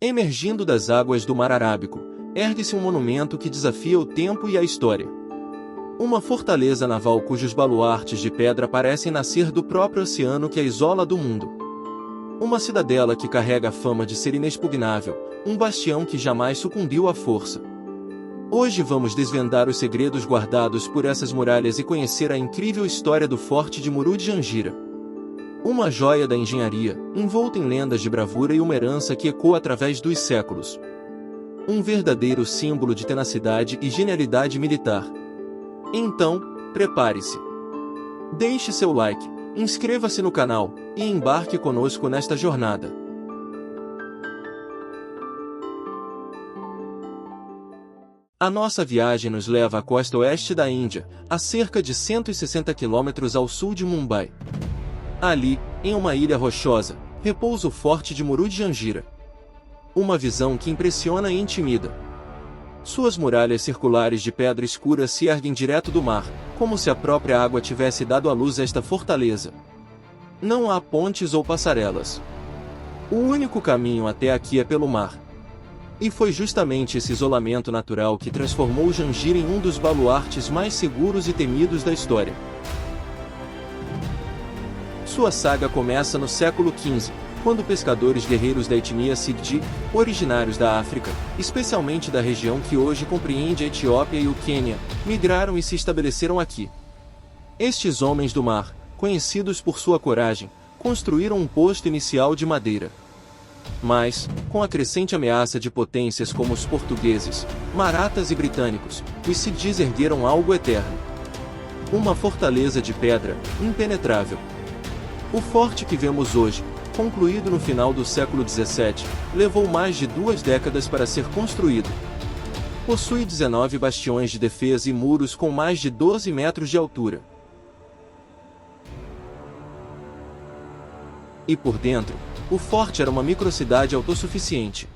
Emergindo das águas do Mar Arábico, ergue-se um monumento que desafia o tempo e a história. Uma fortaleza naval cujos baluartes de pedra parecem nascer do próprio oceano que a isola do mundo. Uma cidadela que carrega a fama de ser inexpugnável, um bastião que jamais sucumbiu à força. Hoje vamos desvendar os segredos guardados por essas muralhas e conhecer a incrível história do Forte de Murud Jangira. Uma joia da engenharia, envolta em lendas de bravura e uma herança que ecoa através dos séculos. Um verdadeiro símbolo de tenacidade e genialidade militar. Então, prepare-se. Deixe seu like, inscreva-se no canal, e embarque conosco nesta jornada. A nossa viagem nos leva à costa oeste da Índia, a cerca de 160 quilômetros ao sul de Mumbai. Ali, em uma ilha rochosa, repousa o Forte de Murud Jangira. Uma visão que impressiona e intimida. Suas muralhas circulares de pedra escura se erguem direto do mar, como se a própria água tivesse dado à luz esta fortaleza. Não há pontes ou passarelas. O único caminho até aqui é pelo mar. E foi justamente esse isolamento natural que transformou Jangira em um dos baluartes mais seguros e temidos da história. Sua saga começa no século XV, quando pescadores guerreiros da etnia Sigdi, originários da África, especialmente da região que hoje compreende a Etiópia e o Quênia, migraram e se estabeleceram aqui. Estes homens do mar, conhecidos por sua coragem, construíram um posto inicial de madeira. Mas, com a crescente ameaça de potências como os portugueses, maratas e britânicos, os Sigdis ergueram algo eterno. Uma fortaleza de pedra, impenetrável. O forte que vemos hoje, concluído no final do século XVII, levou mais de 2 décadas para ser construído. Possui 19 bastiões de defesa e muros com mais de 12 metros de altura. E por dentro, o forte era uma microcidade autossuficiente.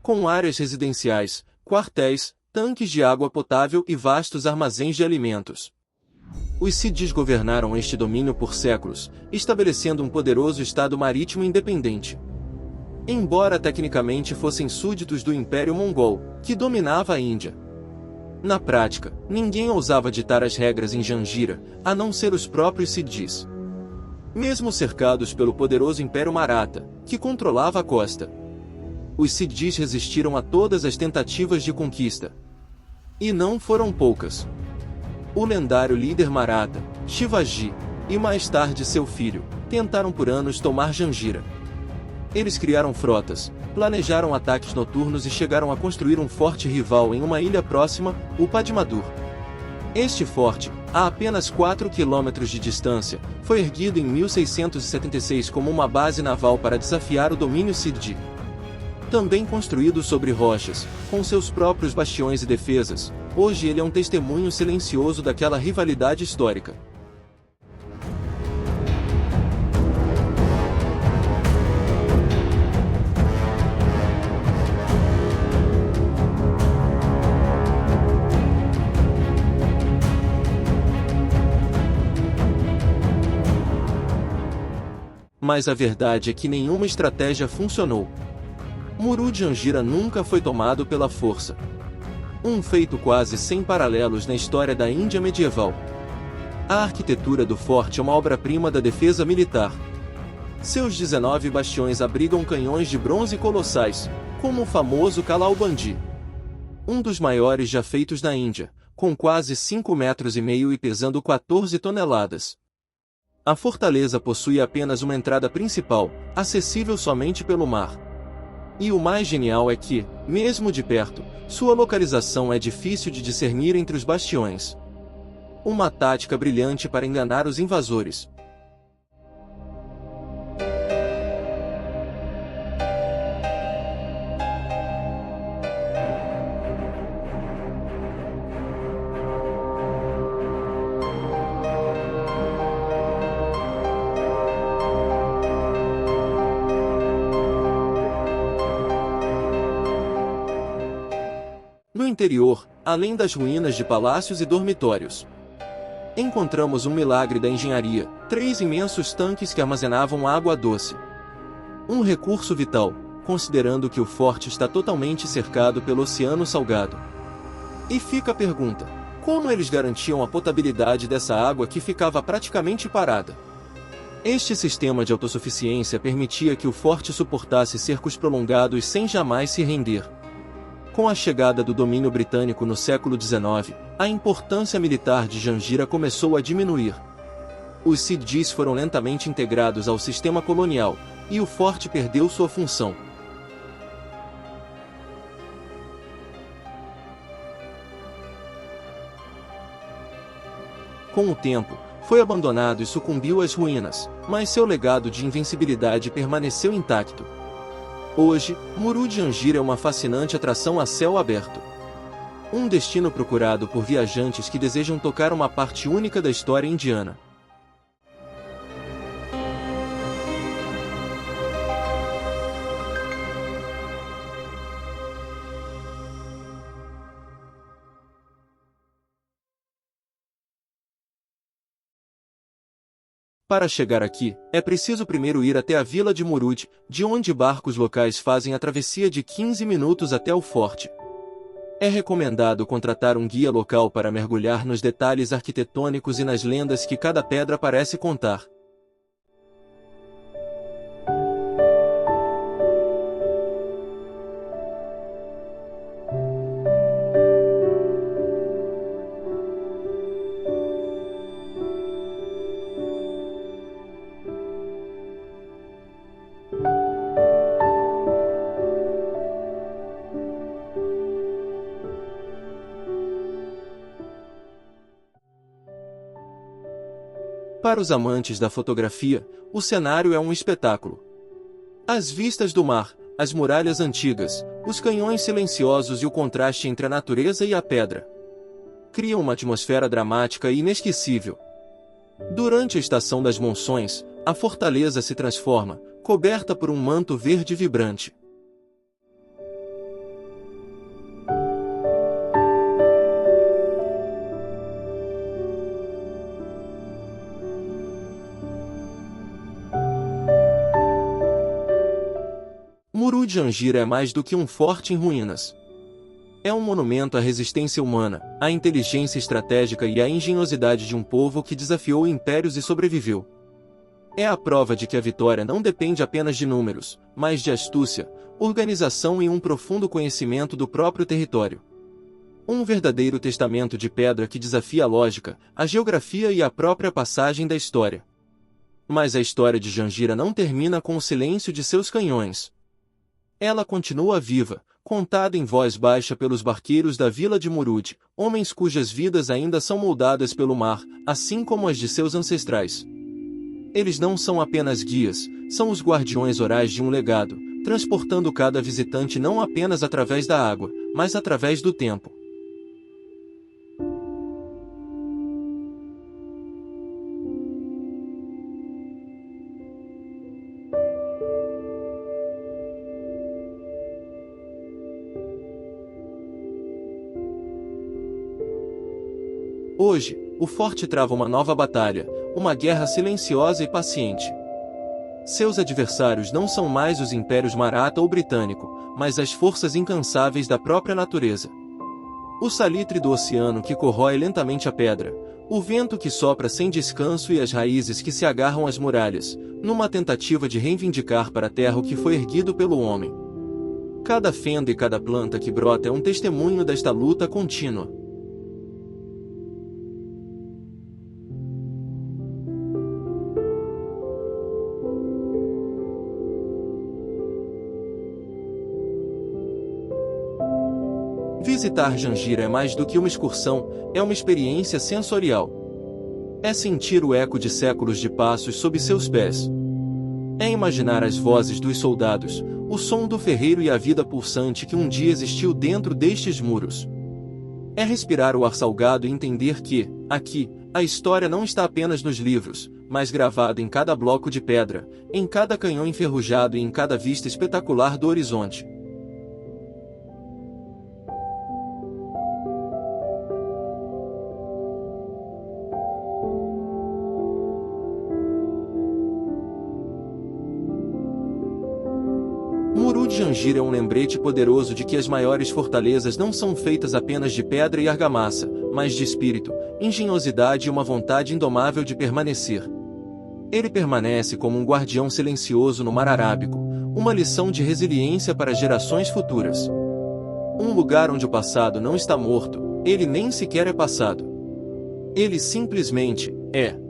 Com áreas residenciais, quartéis, tanques de água potável e vastos armazéns de alimentos. Os Sigdis governaram este domínio por séculos, estabelecendo um poderoso estado marítimo independente. Embora tecnicamente fossem súditos do Império Mongol, que dominava a Índia. Na prática, ninguém ousava ditar as regras em Jangira, a não ser os próprios Sigdis. Mesmo cercados pelo poderoso Império Maratha, que controlava a costa. Os Sigdis resistiram a todas as tentativas de conquista. E não foram poucas. O lendário líder Maratha, Shivaji, e mais tarde seu filho, tentaram por anos tomar Jangira. Eles criaram frotas, planejaram ataques noturnos e chegaram a construir um forte rival em uma ilha próxima, o Padmadur. Este forte, a apenas 4 quilômetros de distância, foi erguido em 1676 como uma base naval para desafiar o domínio Sigdi. Também construído sobre rochas, com seus próprios bastiões e defesas, hoje ele é um testemunho silencioso daquela rivalidade histórica. Mas a verdade é que nenhuma estratégia funcionou. Murud Jangira nunca foi tomado pela força. Um feito quase sem paralelos na história da Índia medieval. A arquitetura do forte é uma obra-prima da defesa militar. Seus 19 bastiões abrigam canhões de bronze colossais, como o famoso Kalao-Bandi. Um dos maiores já feitos na Índia, com quase 5,5 metros e pesando 14 toneladas. A fortaleza possui apenas uma entrada principal, acessível somente pelo mar. E o mais genial é que, mesmo de perto, sua localização é difícil de discernir entre os bastiões. Uma tática brilhante para enganar os invasores. No interior, além das ruínas de palácios e dormitórios, encontramos um milagre da engenharia: 3 imensos tanques que armazenavam água doce. Um recurso vital, considerando que o forte está totalmente cercado pelo Oceano Salgado. E fica a pergunta: como eles garantiam a potabilidade dessa água que ficava praticamente parada? Este sistema de autossuficiência permitia que o forte suportasse cercos prolongados sem jamais se render. Com a chegada do domínio britânico no século XIX, a importância militar de Jangira começou a diminuir. Os Sidis foram lentamente integrados ao sistema colonial, e o forte perdeu sua função. Com o tempo, foi abandonado e sucumbiu às ruínas, mas seu legado de invencibilidade permaneceu intacto. Hoje, Muru de Jangira é uma fascinante atração a céu aberto. Um destino procurado por viajantes que desejam tocar uma parte única da história indiana. Para chegar aqui, é preciso primeiro ir até a vila de Murud, de onde barcos locais fazem a travessia de 15 minutos até o forte. É recomendado contratar um guia local para mergulhar nos detalhes arquitetônicos e nas lendas que cada pedra parece contar. Para os amantes da fotografia, o cenário é um espetáculo. As vistas do mar, as muralhas antigas, os canhões silenciosos e o contraste entre a natureza e a pedra criam uma atmosfera dramática e inesquecível. Durante a estação das monções, a fortaleza se transforma, coberta por um manto verde vibrante. Muru de Jangira é mais do que um forte em ruínas. É um monumento à resistência humana, à inteligência estratégica e à engenhosidade de um povo que desafiou impérios e sobreviveu. É a prova de que a vitória não depende apenas de números, mas de astúcia, organização e um profundo conhecimento do próprio território. Um verdadeiro testamento de pedra que desafia a lógica, a geografia e a própria passagem da história. Mas a história de Jangira não termina com o silêncio de seus canhões. Ela continua viva, contada em voz baixa pelos barqueiros da vila de Murud, homens cujas vidas ainda são moldadas pelo mar, assim como as de seus ancestrais. Eles não são apenas guias, são os guardiões orais de um legado, transportando cada visitante não apenas através da água, mas através do tempo. Hoje, o forte trava uma nova batalha, uma guerra silenciosa e paciente. Seus adversários não são mais os impérios Maratha ou Britânico, mas as forças incansáveis da própria natureza. O salitre do oceano que corrói lentamente a pedra, o vento que sopra sem descanso e as raízes que se agarram às muralhas, numa tentativa de reivindicar para a terra o que foi erguido pelo homem. Cada fenda e cada planta que brota é um testemunho desta luta contínua. Visitar Jangira é mais do que uma excursão, é uma experiência sensorial. É sentir o eco de séculos de passos sob seus pés. É imaginar as vozes dos soldados, o som do ferreiro e a vida pulsante que um dia existiu dentro destes muros. É respirar o ar salgado e entender que, aqui, a história não está apenas nos livros, mas gravada em cada bloco de pedra, em cada canhão enferrujado e em cada vista espetacular do horizonte. de Angira é um lembrete poderoso de que as maiores fortalezas não são feitas apenas de pedra e argamassa, mas de espírito, engenhosidade e uma vontade indomável de permanecer. Ele permanece como um guardião silencioso no mar Arábico, uma lição de resiliência para gerações futuras. Um lugar onde o passado não está morto, ele nem sequer é passado. Ele simplesmente é.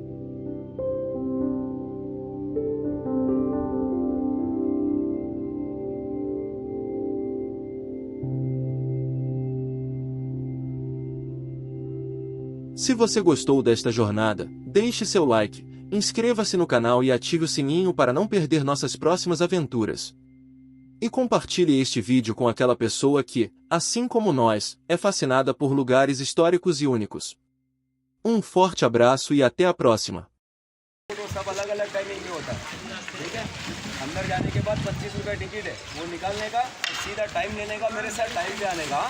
Se você gostou desta jornada, deixe seu like, inscreva-se no canal e ative o sininho para não perder nossas próximas aventuras. E compartilhe este vídeo com aquela pessoa que, assim como nós, é fascinada por lugares históricos e únicos. Um forte abraço e até a próxima. सब अलग अलग टाइमिंग में होता है, ठीक है। अंदर जाने के बाद 25 रुपये टिकट है, वो निकालने का सीधा टाइम लेने का, मेरे साथ टाइम पे आने का।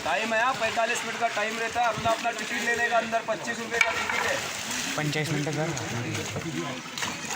टाइम है 45 मिनट का टाइम रहता है, अपना अपना टिकट लेने का, अंदर 25 रुपये का टिकट है। 25 मिनट का